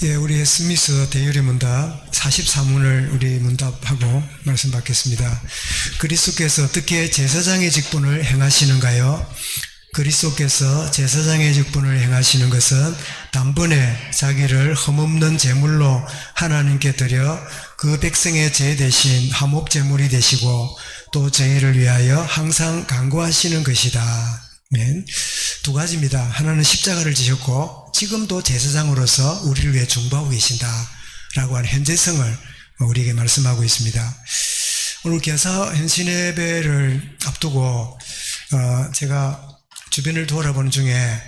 예, 우리 스미스 대유리 문답 44문을 우리 문답하고 말씀 받겠습니다. 그리스도께서 어떻게 제사장의 직분을 행하시는가요? 그리스도께서 제사장의 직분을 행하시는 것은 단번에 자기를 흠없는 제물로 하나님께 드려 그 백성의 죄 대신 화목 제물이 되시고 또 저희를 위하여 항상 간구하시는 것이다. 아멘. 두 가지입니다. 하나는 십자가를 지셨고 지금도 제사장으로서 우리를 위해 중보하고 계신다 라고 하는 현재성을 우리에게 말씀하고 있습니다. 오늘 개사 현신예배를 앞두고 제가 주변을 돌아보는 중에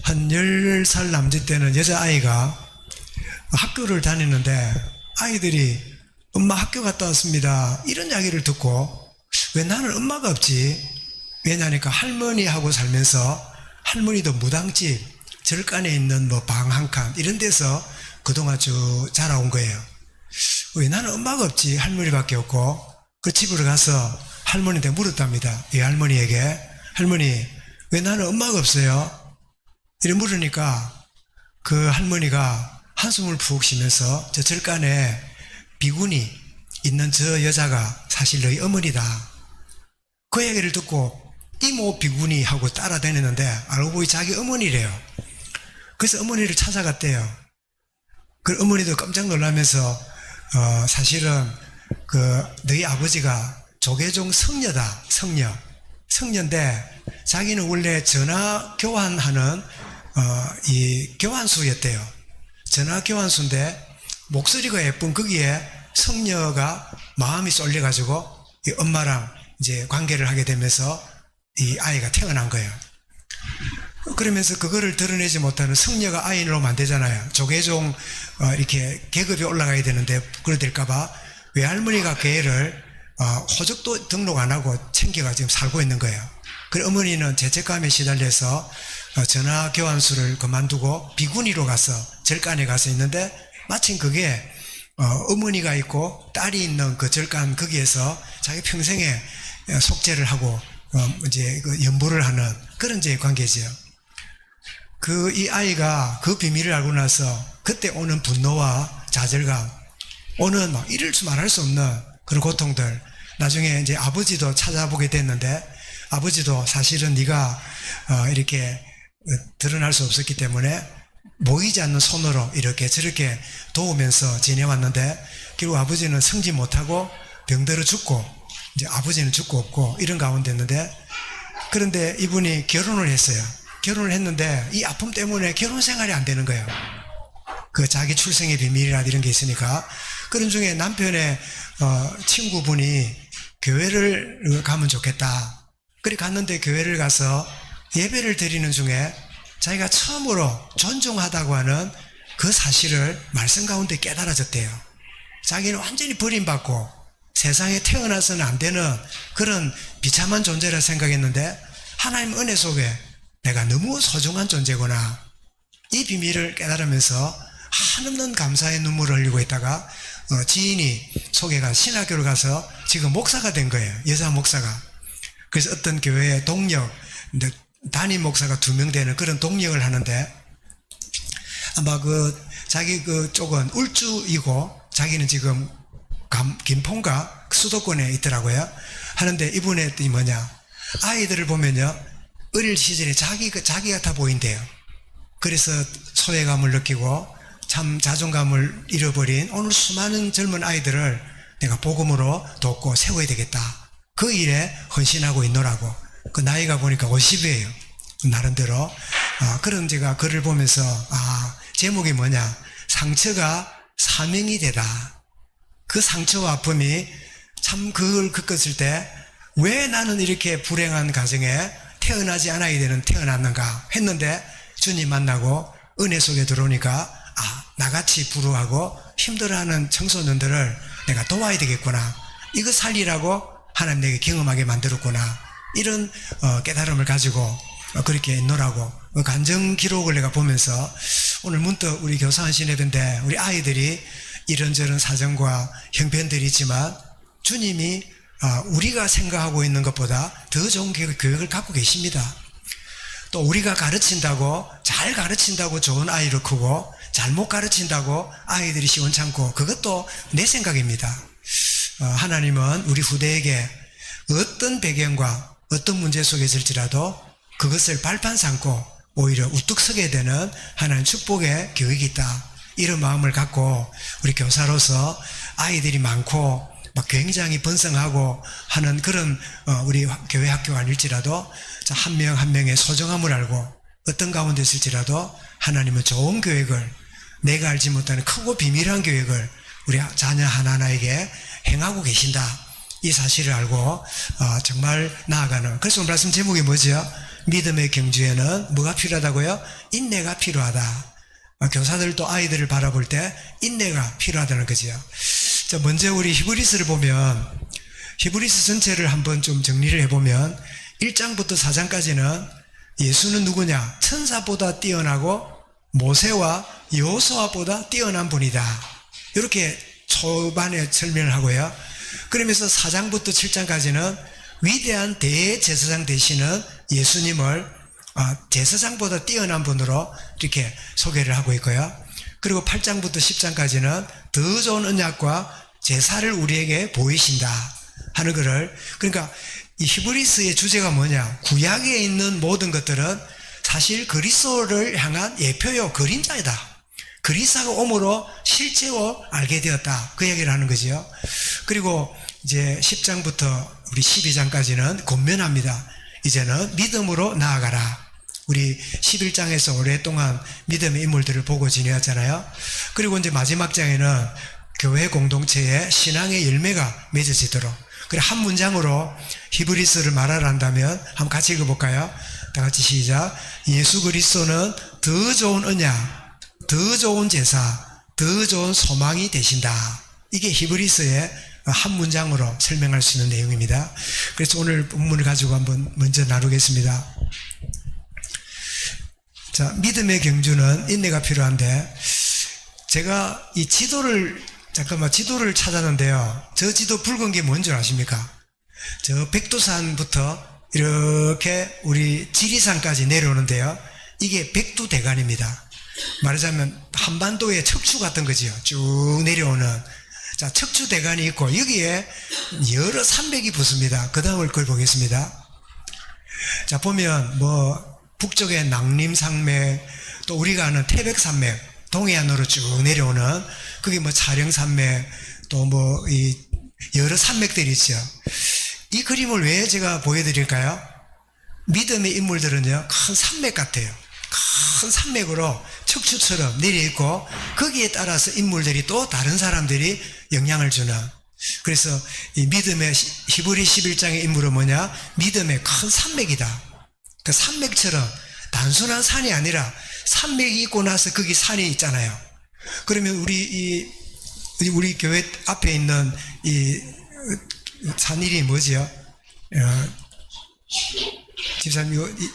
한 10살 남짓 되는 여자아이가 학교를 다니는데 아이들이 엄마 학교 갔다 왔습니다 이런 이야기를 듣고 왜 나는 엄마가 없지? 왜냐하니까 할머니하고 살면서 할머니도 무당집, 절간에 있는 뭐 방 한 칸 이런 데서 그동안 쭉 자라온 거예요. 왜 나는 엄마가 없지? 할머니밖에 없고 그 집으로 가서 할머니한테 물었답니다. 이 할머니에게 할머니 왜 나는 엄마가 없어요? 이래 물으니까 그 할머니가 한숨을 푹 쉬면서 저 절간에 비구니 있는 저 여자가 사실 너희 어머니다. 그 얘기를 듣고 이모 비구니 하고 따라다녔는데 알고 보니 자기 어머니래요. 그래서 어머니를 찾아갔대요. 그 어머니도 깜짝 놀라면서 사실은 그 너희 아버지가 조계종 성녀다. 성녀인데 자기는 원래 전화 교환하는 이 교환수였대요. 전화 교환수인데 목소리가 예쁜 거기에 성녀가 마음이 쏠려가지고 이 엄마랑 이제 관계를 하게 되면서 이 아이가 태어난 거예요. 그러면서 그거를 드러내지 못하는 성녀가 아이를 놓으면 안 되잖아요. 조계종 이렇게 계급이 올라가야 되는데 그래 될까봐 외할머니가 그 애를 호적도 등록 안 하고 챙겨가 지금 살고 있는 거예요. 그래 어머니는 죄책감에 시달려서 전화교환소를 그만두고 비구니로 가서 절간에 가서 있는데 마침 그게 어머니가 있고 딸이 있는 그 절간 거기에서 자기 평생에 속죄를 하고 이제 그 연보를 하는 그런 이제 관계죠. 이 아이가 그 비밀을 알고 나서 그때 오는 분노와 좌절감, 오는 막 이럴 수 말할 수 없는 그런 고통들, 나중에 이제 아버지도 찾아보게 됐는데 아버지도 사실은 네가 이렇게 드러날 수 없었기 때문에 모이지 않는 손으로 이렇게 저렇게 도우면서 지내왔는데 결국 아버지는 성지 못하고 병들어 죽고 이제 아버지는 죽고 없고 이런 가운데였는데 그런데 이분이 결혼을 했어요. 결혼을 했는데 이 아픔 때문에 결혼 생활이 안 되는 거예요. 그 자기 출생의 비밀이나 이런 게 있으니까. 그런 중에 남편의 친구분이 교회를 가면 좋겠다. 그래 갔는데 교회를 가서 예배를 드리는 중에 자기가 처음으로 존중하다고 하는 그 사실을 말씀 가운데 깨달아졌대요. 자기는 완전히 버림받고 세상에 태어나서는 안 되는 그런 비참한 존재라 생각했는데 하나님 은혜 속에 내가 너무 소중한 존재구나 이 비밀을 깨달으면서 한없는 감사의 눈물을 흘리고 있다가 지인이 소개가 신학교를 가서 지금 목사가 된 거예요. 여자 목사가. 그래서 어떤 교회의 동력, 담임 목사가 2명 되는 그런 동력을 하는데 아마 자기 쪽은 울주이고 자기는 지금 김포인가 수도권에 있더라고요. 하는데 이분의 뜻이 뭐냐? 아이들을 보면요, 어릴 시절에 자기 같아 보인대요. 그래서 소외감을 느끼고 참 자존감을 잃어버린 오늘 수많은 젊은 아이들을 내가 복음으로 돕고 세워야 되겠다. 그 일에 헌신하고 있노라고. 그 나이가 보니까 50이에요. 나름대로. 그런 제가 글을 보면서 제목이 뭐냐? 상처가 사명이 되다. 그 상처와 아픔이 참 그걸 겪었을 때 왜 나는 이렇게 불행한 가정에 태어나지 않아야 되는 태어났는가 했는데 주님 만나고 은혜 속에 들어오니까 나같이 불우하고 힘들어하는 청소년들을 내가 도와야 되겠구나. 이거 살리라고 하나님 내게 경험하게 만들었구나. 이런 깨달음을 가지고 그렇게 있노라고 간증 기록을 내가 보면서 오늘 문득 우리 교사한 예배인데 우리 아이들이 이런저런 사정과 형편들이 있지만 주님이 우리가 생각하고 있는 것보다 더 좋은 교육을 갖고 계십니다. 또 우리가 가르친다고 잘 가르친다고 좋은 아이로 크고 잘못 가르친다고 아이들이 시원찮고, 그것도 내 생각입니다. 하나님은 우리 후대에게 어떤 배경과 어떤 문제 속에 있을지라도 그것을 발판 삼고 오히려 우뚝 서게 되는 하나님 축복의 교육이 있다, 이런 마음을 갖고 우리 교사로서 아이들이 많고 막 굉장히 번성하고 하는 그런 우리 교회 학교가 아닐지라도 한 명 한 명의 소중함을 알고 어떤 가운데 있을지라도 하나님은 좋은 계획을, 내가 알지 못하는 크고 비밀한 계획을 우리 자녀 하나하나에게 행하고 계신다, 이 사실을 알고 정말 나아가는. 그래서 오늘 말씀 제목이 뭐죠? 믿음의 경주에는 뭐가 필요하다고요? 인내가 필요하다. 교사들도 아이들을 바라볼 때 인내가 필요하다는 거지요. 자, 먼저 우리 히브리서를 보면, 히브리서 전체를 한번 좀 정리를 해보면 1장부터 4장까지는 예수는 누구냐? 천사보다 뛰어나고 모세와 여호수아보다 뛰어난 분이다, 이렇게 초반에 설명을 하고요. 그러면서 4장부터 7장까지는 위대한 대제사장 되시는 예수님을 제사장보다 뛰어난 분으로 이렇게 소개를 하고 있고요. 그리고 8장부터 10장까지는 더 좋은 언약과 제사를 우리에게 보이신다 하는 것을, 그러니까 이 히브리서의 주제가 뭐냐? 구약에 있는 모든 것들은 사실 그리스도를 향한 예표요, 그림자이다. 그리스도가 오므로 실제로 알게 되었다, 그 얘기를 하는 거지요. 그리고 이제 10장부터 우리 12장까지는 권면합니다. 이제는 믿음으로 나아가라. 우리 11장에서 오랫동안 믿음의 인물들을 보고 지내왔잖아요. 그리고 이제 마지막 장에는 교회 공동체의 신앙의 열매가 맺어지도록, 그래 한 문장으로 히브리서를 말하라 한다면 한번 같이 읽어볼까요? 다 같이 시작. 예수 그리스도는 더 좋은 언약, 더 좋은 제사, 더 좋은 소망이 되신다. 이게 히브리서의 한 문장으로 설명할 수 있는 내용입니다. 그래서 오늘 본문을 가지고 한번 먼저 나누겠습니다. 자, 믿음의 경주는 인내가 필요한데, 제가 이 지도를 찾았는데요. 저 지도 붉은 게 뭔 줄 아십니까? 저 백두산부터 이렇게 우리 지리산까지 내려오는데요. 이게 백두대간입니다. 말하자면 한반도의 척추 같은 거지요. 쭉 내려오는. 자, 척추대간이 있고 여기에 여러 산맥이 붙습니다. 그 다음을 그걸 보겠습니다. 자, 보면 북쪽에 낭림산맥, 또 우리가 아는 태백산맥, 동해안으로 쭉 내려오는 그게 촬영산맥, 또 이 여러 산맥들이 있죠. 이 그림을 왜 제가 보여드릴까요? 믿음의 인물들은요, 큰 산맥 같아요. 큰 산맥으로 척추처럼 내려있고 거기에 따라서 인물들이 또 다른 사람들이 영향을 주는. 그래서 이 믿음의 히브리 11장의 인물은 뭐냐? 믿음의 큰 산맥이다. 그 산맥처럼 단순한 산이 아니라 산맥이 있고 나서 거기 산이 있잖아요. 그러면 우리 교회 앞에 있는 이 산 이름이 뭐지요? 집사님,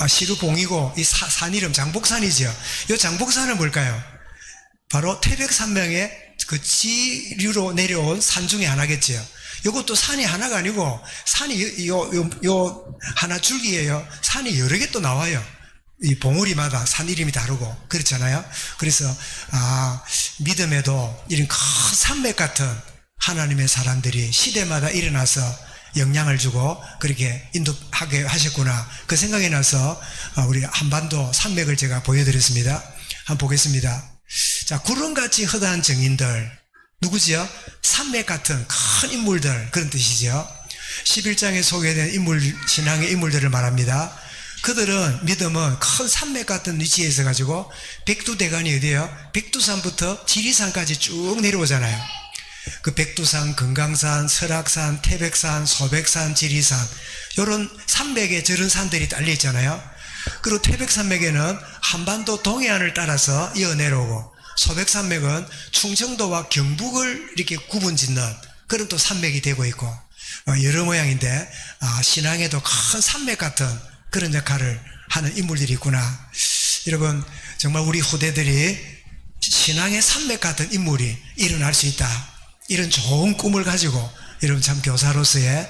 시루봉이고 이 산 이름 장복산이죠. 이 장복산은 뭘까요? 바로 태백산맥의 그 지류로 내려온 산 중에 하나겠죠. 이것도 산이 하나가 아니고 산이 요 하나 줄기예요. 산이 여러 개 또 나와요. 이 봉우리마다 산 이름이 다르고 그렇잖아요. 그래서 믿음에도 이런 큰 산맥 같은 하나님의 사람들이 시대마다 일어나서 영향을 주고 그렇게 인도하게 하셨구나, 그 생각이 나서 우리 한반도 산맥을 제가 보여드렸습니다. 한번 보겠습니다. 자, 구름같이 허다한 증인들 누구지요? 산맥 같은 큰 인물들, 그런 뜻이죠. 11장에 소개된 신앙의 인물들을 말합니다. 그들은 믿음은 큰 산맥 같은 위치에 있어가지고 백두대간이 어디예요? 백두산부터 지리산까지 쭉 내려오잖아요. 그 백두산, 금강산, 설악산, 태백산, 소백산, 지리산, 이런 산맥에 저런 산들이 딸려 있잖아요. 그리고 태백산맥에는 한반도 동해안을 따라서 이어 내려오고, 소백산맥은 충청도와 경북을 이렇게 구분짓는 그런 또 산맥이 되고 있고, 여러 모양인데 신앙에도 큰 산맥 같은 그런 역할을 하는 인물들이 있구나. 여러분, 정말 우리 후대들이 신앙의 산맥 같은 인물이 일어날 수 있다, 이런 좋은 꿈을 가지고 여러분 참 교사로서의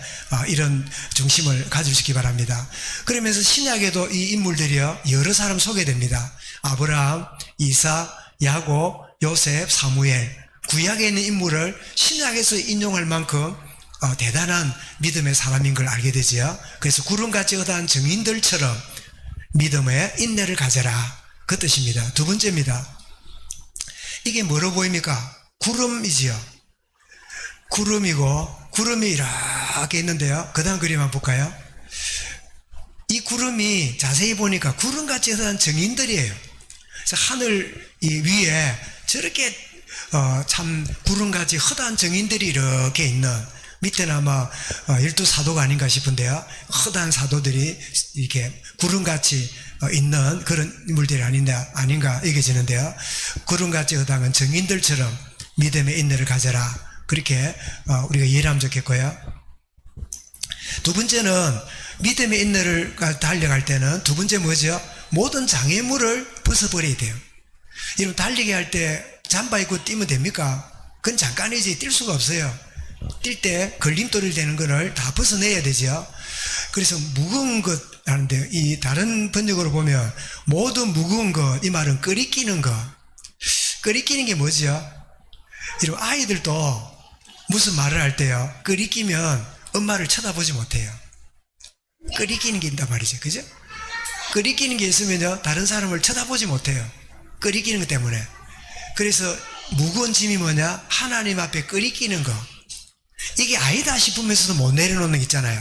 이런 중심을 가지시기 바랍니다. 그러면서 신약에도 이 인물들이요 여러 사람 소개됩니다. 아브라함, 이삭, 야곱, 요셉, 사무엘. 구약에 있는 인물을 신약에서 인용할 만큼 대단한 믿음의 사람인 걸 알게 되지요. 그래서 구름같이 어다한 증인들처럼 믿음의 인내를 가져라, 그 뜻입니다. 두 번째입니다. 이게 뭐로 보입니까? 구름이지요. 구름이고 구름이 이렇게 있는데요. 그 다음 그림 한번 볼까요? 이 구름이 자세히 보니까 구름같이 어다한 증인들이에요. 그래서 하늘 위에 저렇게 참 구름같이 허다한 증인들이 이렇게 있는, 밑에는 아마 12사도가 아닌가 싶은데요. 허다한 사도들이 이렇게 구름같이 있는 그런 인물들이 아닌가 여겨지는데요. 구름같이 허다한 증인들처럼 믿음의 인내를 가져라, 그렇게 우리가 이해를 하면 좋겠고요. 두 번째는 믿음의 인내를 달려갈 때는 두 번째 뭐죠? 모든 장애물을 벗어버려야 돼요. 여러분 달리기 할 때 잠바 입고 뛰면 됩니까? 그건 잠깐이지 뛸 수가 없어요. 뛸 때 걸림돌이 되는 거를 다 벗어내야 되죠. 그래서 무거운 것 하는데, 이 다른 번역으로 보면 모든 무거운 것, 이 말은 끄리끼는 것. 끄리끼는 게 뭐죠? 이런 아이들도 무슨 말을 할 때요, 끄리끼면 엄마를 쳐다보지 못해요. 끄리끼는 게 있단 말이죠. 그죠? 끄리끼는 게 있으면요 다른 사람을 쳐다보지 못해요. 끄리끼는 것 때문에. 그래서 무거운 짐이 뭐냐? 하나님 앞에 끄리끼는 거. 이게 아니다 싶으면서도 못 내려놓는 게 있잖아요.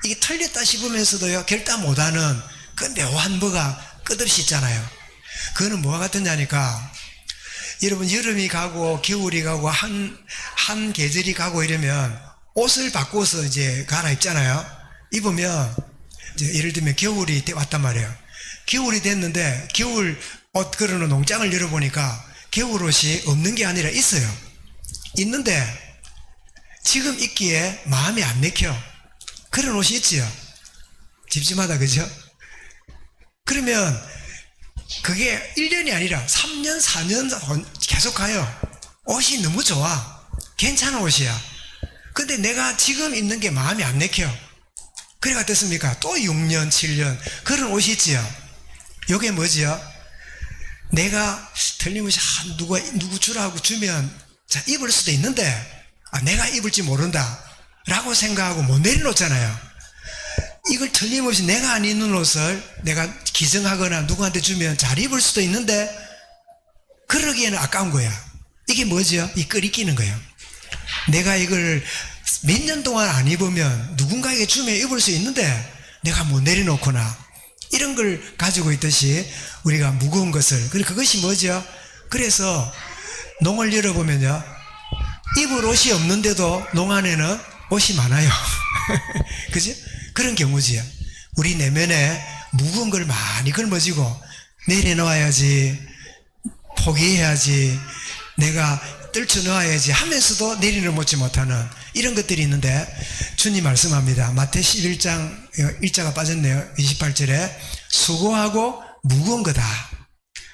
이게 틀렸다 싶으면서도요 결단 못하는 그 묘한 뭐가 끝없이 있잖아요. 그거는 뭐가 같으냐니까, 여러분 여름이 가고 겨울이 가고 한 계절이 가고 이러면 옷을 바꿔서 이제 갈아입잖아요. 입으면 이제 예를 들면 겨울이 왔단 말이에요. 겨울이 됐는데 겨울 옷 걸어놓은 농장을 열어보니까 겨울 옷이 없는 게 아니라 있어요. 있는데 지금 입기에 마음이 안 내켜. 그런 옷이 있지요. 집집마다, 그죠? 그러면 그게 1년이 아니라 3년, 4년 계속 가요. 옷이 너무 좋아. 괜찮은 옷이야. 근데 내가 지금 입는 게 마음이 안 내켜. 그래 어떻습니까? 또 6년, 7년 그런 옷이 있지요. 요게 뭐지요? 내가 틀림없이 누구 주라고 주면 자 입을 수도 있는데 내가 입을지 모른다 라고 생각하고 못 내려놓잖아요. 이걸 틀림없이 내가 안 입는 옷을 내가 기증하거나 누구한테 주면 잘 입을 수도 있는데 그러기에는 아까운 거야. 이게 뭐죠? 이 끄리끼는 거예요. 내가 이걸 몇 년 동안 안 입으면 누군가에게 주면 입을 수 있는데 내가 못 내려놓거나 이런 걸 가지고 있듯이 우리가 무거운 것을, 그리고 그것이 뭐죠? 그래서 농을 열어보면요 입을 옷이 없는데도 농 안에는 옷이 많아요. 그죠? 그런 경우지요. 우리 내면에 무거운 걸 많이 걸머지고 내려놓아야지, 포기해야지, 내가 떨쳐놓아야지 하면서도 내려놓지 못하는 이런 것들이 있는데 주님 말씀합니다. 마태 11장 1자가 빠졌네요. 28절에 수고하고 무거운 거다.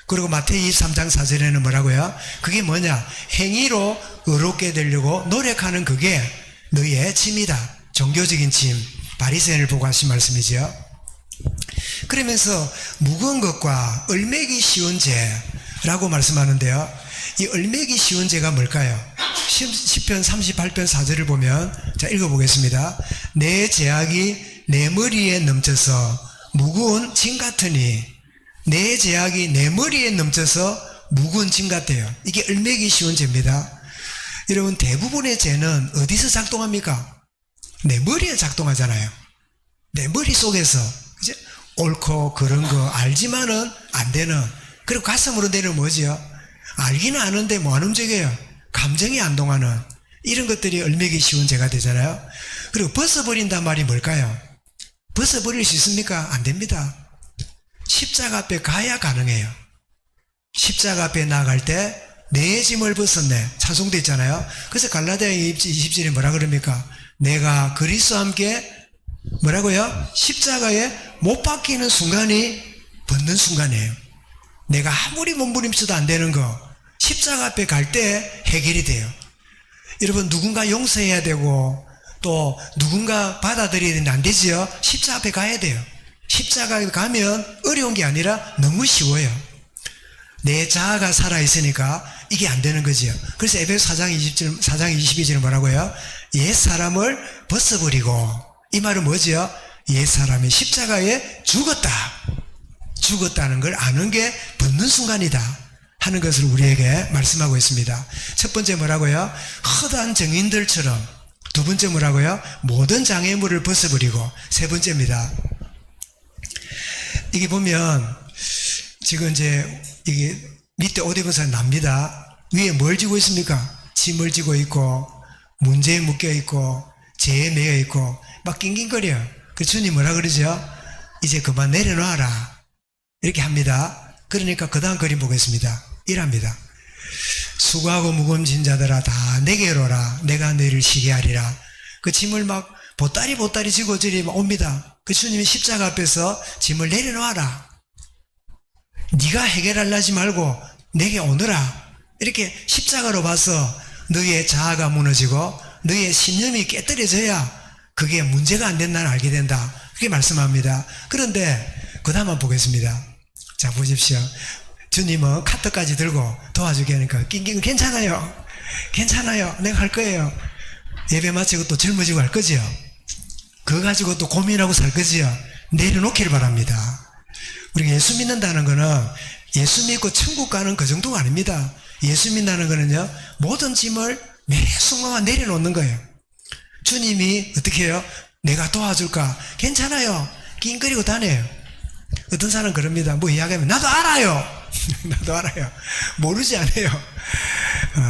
그리고 마태 23장 4절에는 뭐라고요? 그게 뭐냐? 행위로 의롭게 되려고 노력하는 그게 너희의 짐이다. 종교적인 짐. 바리새인을 보고 하신 말씀이죠. 그러면서 무거운 것과 얼매기 쉬운 죄라고 말씀하는데요. 이 얼매기 쉬운 죄가 뭘까요? 시편 38편 4절을 보면, 자 읽어보겠습니다. 내 죄악이 내 머리에 넘쳐서 무거운 짐 같으니, 내 죄악이 내 머리에 넘쳐서 무거운 짐 같아요. 이게 얼매기 쉬운 죄입니다. 여러분 대부분의 죄는 어디서 작동합니까? 내 머리에 작동하잖아요. 내 머릿속에서, 그죠? 옳고 그런 거 알지만은 안 되는, 그리고 가슴으로 내는 뭐지요? 알기는 아는데 뭐 안 움직여요. 감정이 안 동하는 이런 것들이 얼매기 쉬운 죄가 되잖아요. 그리고 벗어버린단 말이 뭘까요? 벗어버릴 수 있습니까? 안 됩니다. 십자가 앞에 가야 가능해요. 십자가 앞에 나아갈 때 내 짐을 벗었네 찬송도 있잖아요. 그래서 갈라디아 20절에 뭐라 그럽니까? 내가 그리스도와 함께 뭐라고요? 십자가에 못 박히는 순간이 벗는 순간이에요. 내가 아무리 몸부림쳐도 안 되는 거 십자가 앞에 갈 때 해결이 돼요. 여러분 누군가 용서해야 되고 또 누군가 받아들여야 되는데 안 되지요. 십자가 앞에 가야 돼요. 십자가에 가면 어려운 게 아니라 너무 쉬워요. 내 자아가 살아있으니까 이게 안 되는 거지요. 그래서 에베소 4장 22절은 뭐라고요? 옛 사람을 벗어버리고, 이 말은 뭐지요? 옛 사람이 십자가에 죽었다. 죽었다는 걸 아는 게 벗는 순간이다 하는 것을 우리에게 말씀하고 있습니다. 첫 번째 뭐라고요? 허다한 정인들처럼. 두 번째 뭐라고요? 모든 장애물을 벗어버리고. 세 번째입니다. 이게 보면 지금 이제 이게 밑에 옷 입은 사람 납니다. 위에 뭘 지고 있습니까? 짐을 지고 있고 문제에 묶여 있고 죄에 매여 있고 막 낑낑거려. 그 주님 뭐라 그러죠? 이제 그만 내려놔라 이렇게 합니다. 그러니까 그 다음 그림 보겠습니다. 이랍니다. 수고하고 무거운 짐 자들아 다 내게로 오라. 내가 너희를 쉬게 하리라. 그 짐을 막 보따리 지고 저리 옵니다. 그 주님이 십자가 앞에서 짐을 내려놓아라. 네가 해결하려 하지 말고 내게 오너라. 이렇게 십자가로 봐서 너희의 자아가 무너지고 너희의 신념이 깨뜨려져야 그게 문제가 안 된다는 알게 된다. 그렇게 말씀합니다. 그런데 그 다음만 보겠습니다. 자 보십시오. 주님은 카트까지 들고 도와주게 하니까 낑낑 괜찮아요. 괜찮아요. 내가 할 거예요. 예배 마치고 또 젊어지고 할 거지요. 그거 가지고 또 고민하고 살 거지요. 내려놓기를 바랍니다. 우리가 예수 믿는다는 거는 예수 믿고 천국 가는 그 정도가 아닙니다. 예수 믿는다는 거는요, 모든 짐을 매 순간 내려놓는 거예요. 주님이 어떻게 해요? 내가 도와줄까? 괜찮아요. 낑거리고 다녀요. 어떤 사람은 그럽니다. 뭐 이야기하면 나도 알아요. 나도 알아요. 모르지 않아요.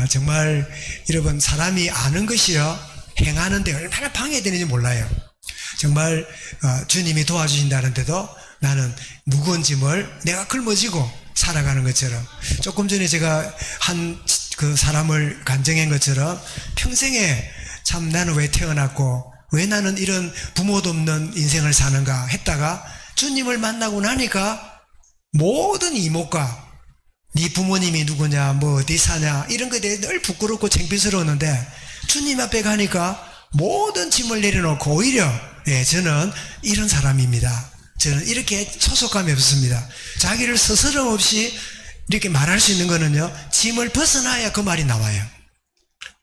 정말 여러분 사람이 아는 것이요 행하는데 얼마나 방해되는지 몰라요. 정말 주님이 도와주신다는데도 나는 무거운 짐을 내가 걸머지고 살아가는 것처럼, 조금 전에 제가 한 그 사람을 간증한 것처럼 평생에 참 나는 왜 태어났고 왜 나는 이런 부모도 없는 인생을 사는가 했다가 주님을 만나고 나니까 모든 이목과 네 부모님이 누구냐 뭐 어디 사냐 이런 것에 대해 늘 부끄럽고 창피스러웠는데 주님 앞에 가니까 모든 짐을 내려놓고 오히려 저는 이런 사람입니다. 저는 이렇게 소속감이 없습니다. 자기를 스스럼 없이 이렇게 말할 수 있는 거는요, 짐을 벗어나야 그 말이 나와요.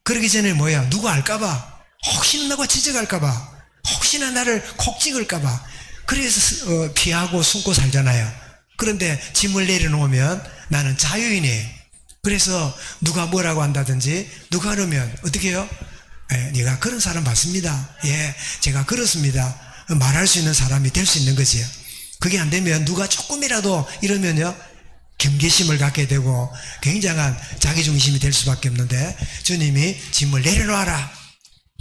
그러기 전에 뭐야, 누구 알까봐, 혹시나 나가 지적할까봐, 혹시나 나를 콕 찍을까봐, 그래서 피하고 숨고 살잖아요. 그런데 짐을 내려놓으면 나는 자유인이에요. 그래서 누가 뭐라고 한다든지 누가 그러면 어떻게 해요? 네가 그런 사람 맞습니다. 예, 제가 그렇습니다. 말할 수 있는 사람이 될 수 있는 거지요. 그게 안 되면 누가 조금이라도 이러면요, 경계심을 갖게 되고 굉장한 자기중심이 될 수밖에 없는데 주님이 짐을 내려놓아라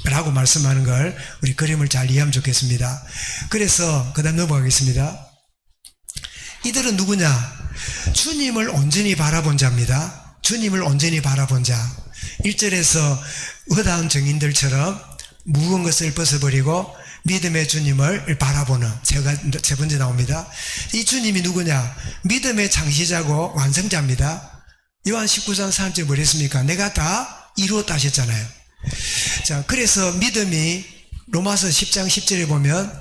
라고 말씀하는 걸 우리 그림을 잘 이해하면 좋겠습니다. 그래서 그 다음 넘어가겠습니다. 이들은 누구냐? 주님을 온전히 바라본 자입니다. 주님을 온전히 바라본 자. 1절에서 허다한 정인들처럼 무거운 것을 벗어버리고 믿음의 주님을 바라보는, 세 번째 나옵니다. 이 주님이 누구냐? 믿음의 창시자고 완성자입니다. 요한 19장 3절 뭐 했습니까? 내가 다 이루었다 하셨잖아요. 자, 그래서 믿음이 로마서 10장 10절에 보면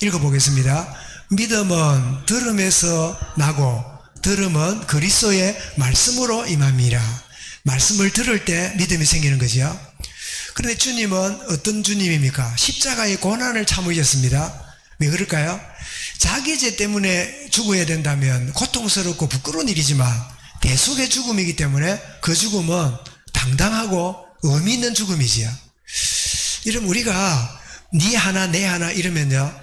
읽어보겠습니다. 믿음은 들음에서 나고 들음은 그리스도의 말씀으로 임함이라. 말씀을 들을 때 믿음이 생기는 거죠. 그런데 주님은 어떤 주님입니까? 십자가의 고난을 참으셨습니다. 왜 그럴까요? 자기 죄 때문에 죽어야 된다면 고통스럽고 부끄러운 일이지만 대속의 죽음이기 때문에 그 죽음은 당당하고 의미 있는 죽음이지요. 이러면 우리가 네 하나 내 하나 이러면요,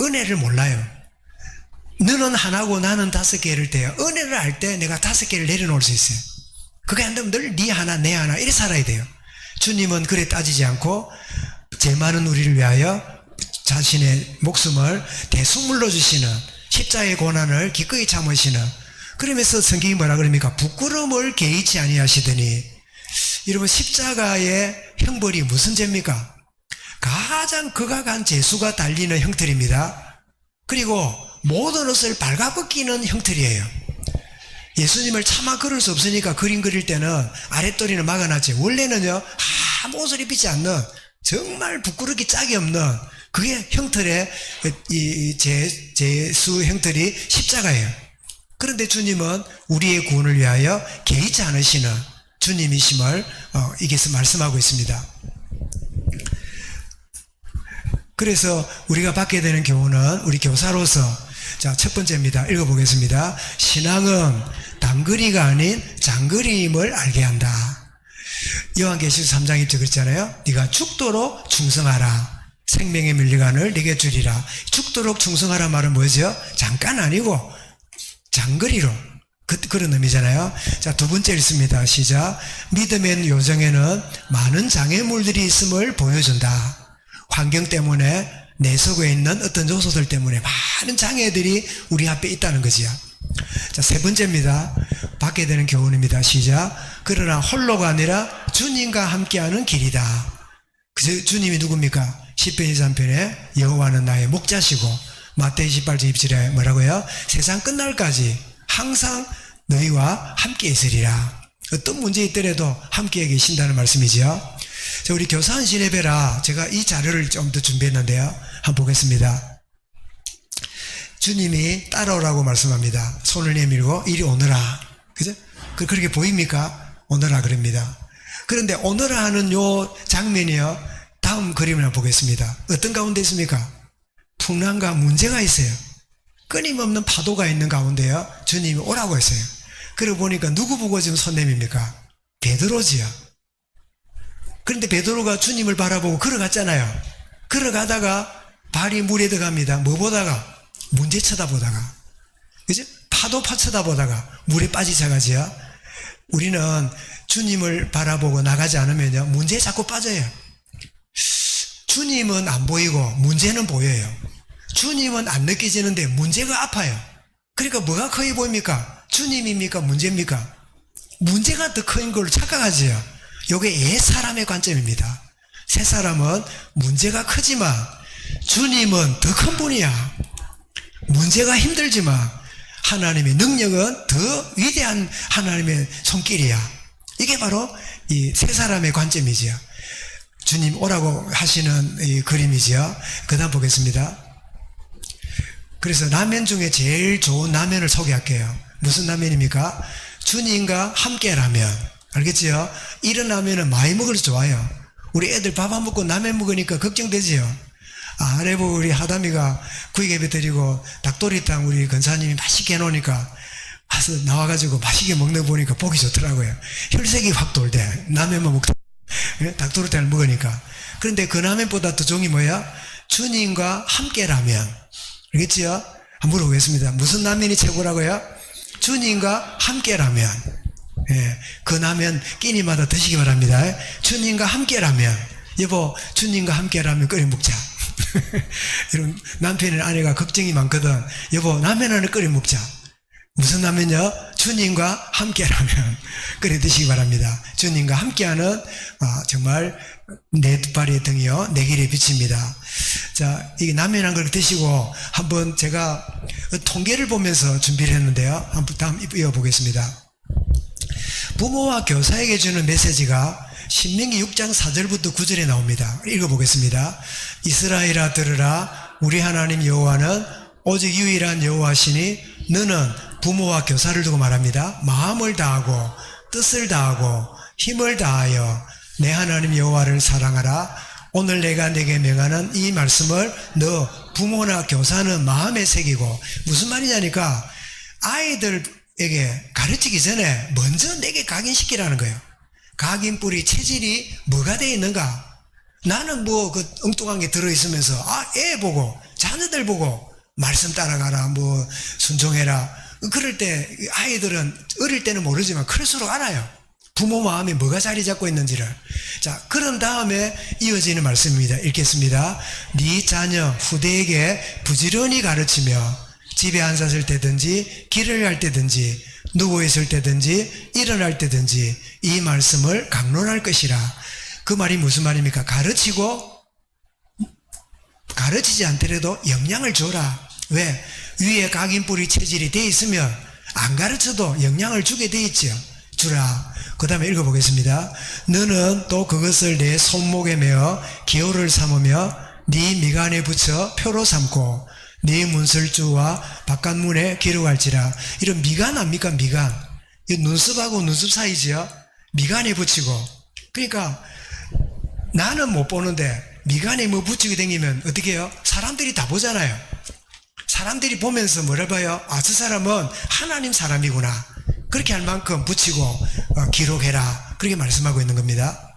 은혜를 몰라요. 너는 하나고 나는 5개 이럴 때요, 은혜를 알 때 내가 5개를 내려놓을 수 있어요. 그게 안 되면 늘 네 하나 내 하나 이렇게 살아야 돼요. 주님은 그래 따지지 않고 죄 많은 우리를 위하여 자신의 목숨을 대속물로 주시는, 십자의 고난을 기꺼이 참으시는, 그러면서 성경이 뭐라 그럽니까? 부끄러움을 개의치 아니하시더니. 여러분, 십자가의 형벌이 무슨 죄입니까? 가장 극악한 죄수가 달리는 형틀입니다. 그리고 모든 옷을 발가벗기는 형틀이에요. 예수님을 차마 걸을 수 없으니까 그림 그릴 때는 아랫도리는 막아놨지. 원래는요, 아무 옷을 입히지 않는 정말 부끄럽기 짝이 없는 그게 형틀의 제수 형틀이 십자가예요. 그런데 주님은 우리의 구원을 위하여 개의치 않으시는 주님이심을 여기서 말씀하고 있습니다. 그래서 우리가 받게 되는 교훈은 우리 교사로서, 자, 첫 번째입니다. 읽어보겠습니다. 신앙은 단거리가 아닌 장거리임을 알게 한다. 요한계시록 3장 1절 그랬잖아요. 네가 죽도록 충성하라. 생명의 밀리간을 네게 주리라. 죽도록 충성하라 말은 뭐죠? 잠깐 아니고 장거리로, 그런 의미잖아요. 자, 두 번째 읽습니다. 시작. 믿음의 요정에는 많은 장애물들이 있음을 보여준다. 환경 때문에 내 속에 있는 어떤 요소들 때문에 많은 장애들이 우리 앞에 있다는 거지요. 자, 세 번째입니다. 받게 되는 교훈입니다. 시작. 그러나 홀로가 아니라 주님과 함께하는 길이다. 그 주님이 누굽니까? 시편 23편에 여호와는 나의 목자시고, 마태이 18장 27에 뭐라고요? 세상 끝날까지 항상 너희와 함께 있으리라. 어떤 문제 있더라도 함께 계신다는 말씀이지요. 자, 우리 교사한 시내배라 제가 이 자료를 좀 더 준비했는데요. 한번 보겠습니다. 주님이 따라오라고 말씀합니다. 손을 내밀고 이리 오너라. 그죠? 그렇게 보입니까? 오너라 그럽니다. 그런데 오너라 하는 요 장면이요. 다음 그림을 한번 보겠습니다. 어떤 가운데 있습니까? 풍랑과 문제가 있어요. 끊임없는 파도가 있는 가운데요. 주님이 오라고 했어요. 그러고 보니까 누구 보고 지금 손 내밉니까? 베드로지요. 그런데 베드로가 주님을 바라보고 걸어갔잖아요. 걸어가다가 발이 물에 들어갑니다. 뭐 보다가? 문제 쳐다보다가. 그죠? 파도 쳐다보다가 물에 빠지자가지요. 우리는 주님을 바라보고 나가지 않으면요. 문제에 자꾸 빠져요. 주님은 안 보이고 문제는 보여요. 주님은 안 느껴지는데 문제가 아파요. 그러니까 뭐가 커요 보입니까? 주님입니까? 문제입니까? 문제가 더 큰 걸 착각하지요. 이게 옛 사람의 관점입니다. 새 사람은 문제가 크지만 주님은 더 큰 분이야. 문제가 힘들지만 하나님의 능력은 더 위대한 하나님의 손길이야. 이게 바로 이 새 사람의 관점이지요. 주님 오라고 하시는 이 그림이지요. 그 다음 보겠습니다. 그래서 라면 중에 제일 좋은 라면을 소개할게요. 무슨 라면입니까? 주님과 함께 라면. 알겠지요? 이런 라면은 많이 먹어도 좋아요. 우리 애들 밥 안 먹고 라면 먹으니까 걱정되지요. 아래 보고 우리 하담이가 구이개비 드리고 닭도리탕 우리 권사님이 맛있게 해놓으니까 와서 나와가지고 맛있게 먹는 거 보니까 보기 좋더라고요. 혈색이 확 돌대. 라면만 먹다 닭도리탕을 먹으니까. 그런데 그 라면보다 더 좋은 게 뭐야? 주님과 함께 라면. 알겠지요? 한번 물어보겠습니다. 무슨 라면이 최고라고요? 주님과 함께 라면. 예, 그 라면 끼니마다 드시기 바랍니다. 주님과 함께 라면. 여보, 주님과 함께 라면 끓여 먹자. 이런 남편이나 아내가 걱정이 많거든. 여보, 라면 하나 끓여 먹자. 무슨 라면요? 주님과 함께 라면 끓여 드시기 바랍니다. 주님과 함께하는 정말 내 발의 등이요 내 길의 빛입니다. 자, 이게 라면 한 그릇 드시고 한번 제가 통계를 보면서 준비를 했는데요. 한번 다음 이어보겠습니다. 부모와 교사에게 주는 메시지가 신명기 6장 4절부터 9절에 나옵니다. 읽어보겠습니다. 이스라엘아 들으라. 우리 하나님 여호와는 오직 유일한 여호와시니 너는 부모와 교사를 두고 말합니다. 마음을 다하고 뜻을 다하고 힘을 다하여 내 하나님 여호와를 사랑하라. 오늘 내가 내게 명하는 이 말씀을 너 부모나 교사는 마음에 새기고. 무슨 말이냐니까 아이들에게 가르치기 전에 먼저 내게 각인시키라는 거예요. 각인뿌리 체질이 뭐가 되어 있는가? 나는 뭐 그 엉뚱한 게 들어있으면서 애 보고 자녀들 보고 말씀 따라가라, 뭐 순종해라. 그럴 때 아이들은 어릴 때는 모르지만 클수록 알아요. 부모 마음에 뭐가 자리 잡고 있는지를. 자, 그런 다음에 이어지는 말씀입니다. 읽겠습니다. 네 자녀 후대에게 부지런히 가르치며 집에 앉았을 때든지 길을 갈 때든지 누워있을 때든지 일어날 때든지 이 말씀을 강론할 것이라. 그 말이 무슨 말입니까? 가르치지 않더라도 영향을 줘라. 왜? 위에 각인뿌리 체질이 돼 있으면 안 가르쳐도 영향을 주게 돼 있죠. 주라. 그 다음에 읽어보겠습니다. 너는 또 그것을 내 손목에 메어 기호를 삼으며 네 미간에 붙여 표로 삼고 네 문설주와 바깥문에 기록할지라. 이런 미간 압니까? 미간. 이 눈썹하고 눈썹 사이지요. 미간에 붙이고. 그러니까 나는 못 보는데 미간에 뭐 붙이게 되면 어떻게 해요? 사람들이 다 보잖아요. 사람들이 보면서 뭐라 봐요? 아, 저 사람은 하나님 사람이구나. 그렇게 할 만큼 붙이고 기록해라. 그렇게 말씀하고 있는 겁니다.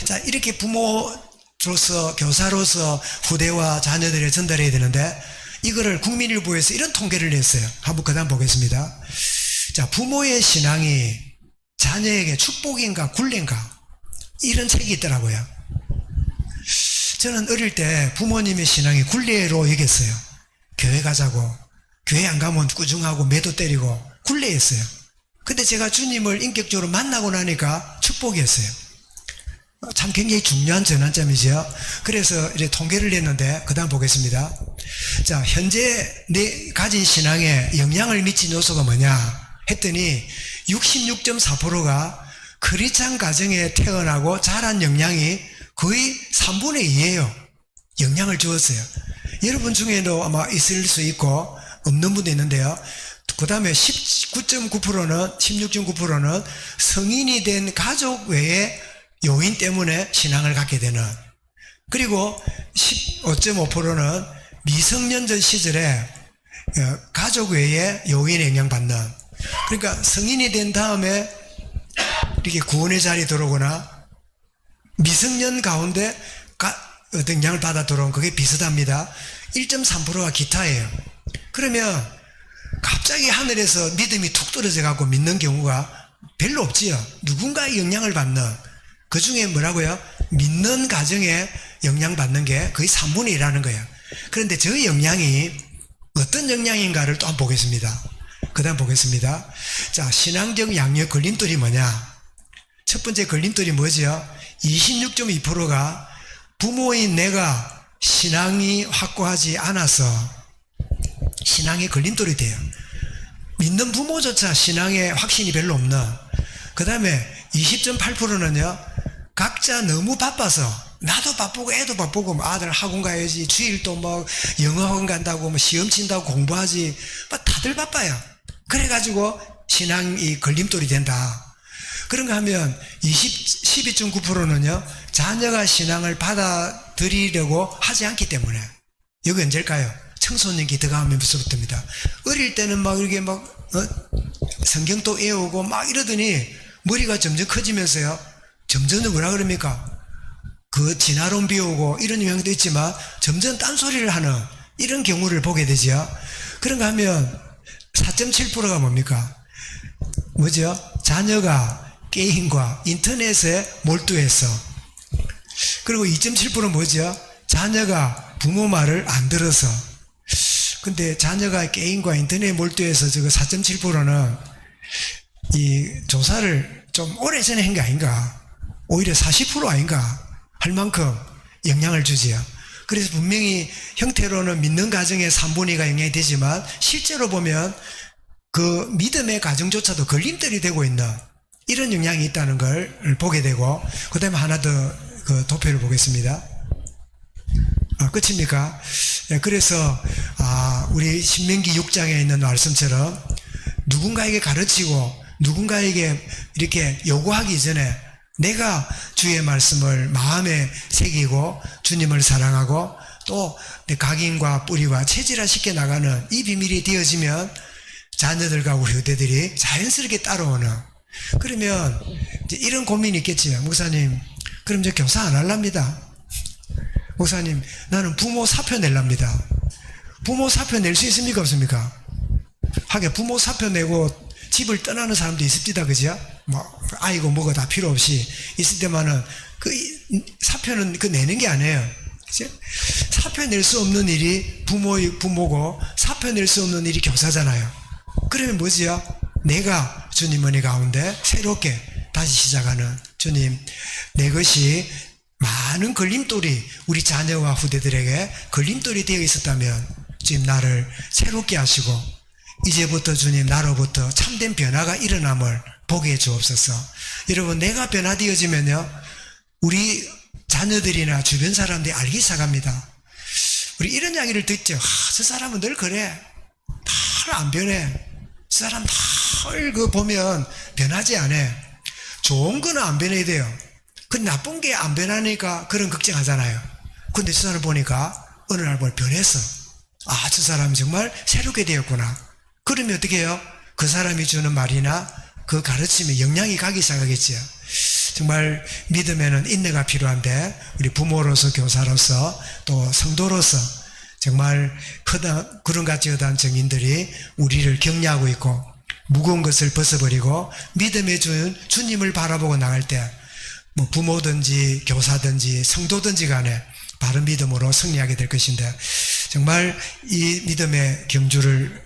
자, 이렇게 부모로서 교사로서 후대와 자녀들에 전달해야 되는데 이거를 국민일보에서 이런 통계를 냈어요. 한번 그 다음 보겠습니다. 자, 부모의 신앙이 자녀에게 축복인가 굴레인가 이런 책이 있더라고요. 저는 어릴 때 부모님의 신앙이 굴레로 여겼어요. 교회 가자고, 교회 안 가면 꾸중하고 매도 때리고 굴레였어요. 근데 제가 주님을 인격적으로 만나고 나니까 축복이었어요. 참 굉장히 중요한 전환점이죠. 그래서 이제 통계를 냈는데 그 다음 보겠습니다. 자, 현재 내 가진 신앙에 영향을 미친 요소가 뭐냐 했더니 66.4%가 크리스찬 가정에 태어나고 자란 영향이 거의 3분의 2예요. 영향을 주었어요. 여러분 중에도 아마 있을 수 있고 없는 분도 있는데요. 그 다음에 19.9%는 16.9%는 성인이 된 가족 외의 요인 때문에 신앙을 갖게 되는, 그리고 15.5%는 미성년자 시절에 가족 외의 요인에 영향받는, 그러니까 성인이 된 다음에 이렇게 구원의 자리에 들어오거나 미성년 가운데 어떤 영향을 받아 들어온, 그게 비슷합니다. 1.3%가 기타예요. 그러면 갑자기 하늘에서 믿음이 툭 떨어져 갖고 믿는 경우가 별로 없지요. 누군가의 영향을 받는, 그 중에 뭐라고요? 믿는 가정에 영향받는 게 거의 3분의 1이라는 거예요. 그런데 저 영향이 어떤 영향인가를 또 한번 보겠습니다. 그 다음 보겠습니다. 자, 신앙적 양육 걸림돌이 뭐냐? 첫 번째 걸림돌이 뭐죠? 26.2%가 부모인 내가 신앙이 확고하지 않아서 신앙의 걸림돌이 돼요. 믿는 부모조차 신앙에 확신이 별로 없는. 그 다음에 20.8%는요, 각자 너무 바빠서, 나도 바쁘고 애도 바쁘고, 아들 학원 가야지, 주일도 뭐 영어 학원 간다고, 뭐 시험 친다고 공부하지, 뭐 다들 바빠요. 그래가지고 신앙이 걸림돌이 된다. 그런가 하면 12.9%는요, 자녀가 신앙을 받아들이려고 하지 않기 때문에. 여기 언제일까요? 청소년기 들어가면서부터입니다. 어릴 때는 막 이렇게 성경도 외우고 막 이러더니 머리가 점점 커지면서요, 점점 뭐라 그럽니까? 그 진화론 비우고 이런 영향도 있지만 점점 딴소리를 하는 이런 경우를 보게 되죠. 그런가 하면 4.7%가 뭡니까? 뭐죠? 자녀가 게임과 인터넷에 몰두해서. 그리고 2.7%는 뭐죠? 자녀가 부모 말을 안 들어서. 근데 자녀가 게임과 인터넷에 몰두해서 저거 4.7%는 이 조사를 좀 오래전에 한 게 아닌가? 오히려 40% 아닌가? 할 만큼 영향을 주지요. 그래서 분명히 형태로는 믿는 가정의 3분의 2가 영향이 되지만 실제로 보면 그 믿음의 가정조차도 걸림돌이 되고 있는 이런 영향이 있다는 걸 보게 되고, 그 다음에 하나 더 그 도표를 보겠습니다. 끝입니까? 그래서 우리 신명기 6장에 있는 말씀처럼 누군가에게 가르치고 누군가에게 이렇게 요구하기 전에 내가 주의 말씀을 마음에 새기고 주님을 사랑하고 또 내 각인과 뿌리와 체질화 시켜 나가는 이 비밀이 되어지면 자녀들과 우리 후대들이 자연스럽게 따라오는. 그러면 이제 이런 고민이 있겠지요. 목사님, 그럼 이제 교사 안 할랍니다. 목사님, 나는 부모 사표 낼랍니다. 부모 사표 낼 수 있습니까? 없습니까? 하긴 부모 사표 내고 집을 떠나는 사람도 있습니다. 그죠? 뭐 아이고 뭐고 다 필요 없이 있을 때만은 그 사표는 그 내는 게 아니에요. 그죠? 사표 낼 수 없는 일이 부모고 사표 낼 수 없는 일이 교사잖아요. 그러면 뭐지요? 내가 주님 은혜 가운데 새롭게 다시 시작하는, 주님, 내 것이 많은 걸림돌이 우리 자녀와 후대들에게 걸림돌이 되어 있었다면 주님 나를 새롭게 하시고 이제부터 주님 나로부터 참된 변화가 일어남을 보게 해 주옵소서. 여러분, 내가 변화되어지면요, 우리 자녀들이나 주변 사람들이 알기 시작합니다. 우리 이런 이야기를 듣죠. 저 사람은 늘 그래. 다 안 변해. 저 사람 늘 그 보면 변하지 않아. 좋은 거는 안 변해야 돼요. 그 나쁜 게 안 변하니까 그런 걱정하잖아요. 근데 저 사람 보니까 어느 날 보니 변했어. 아, 저 사람이 정말 새롭게 되었구나. 그러면 어떻게 해요? 그 사람이 주는 말이나 그 가르침에 영향이 가기 시작하겠지요. 정말 믿음에는 인내가 필요한데, 우리 부모로서, 교사로서, 또 성도로서 정말 그런 같이 허다한 증인들이 우리를 격려하고 있고, 무거운 것을 벗어버리고 믿음의 주님을 바라보고 나갈 때, 뭐 부모든지 교사든지 성도든지 간에 바른 믿음으로 승리하게 될 것인데, 정말 이 믿음의 경주를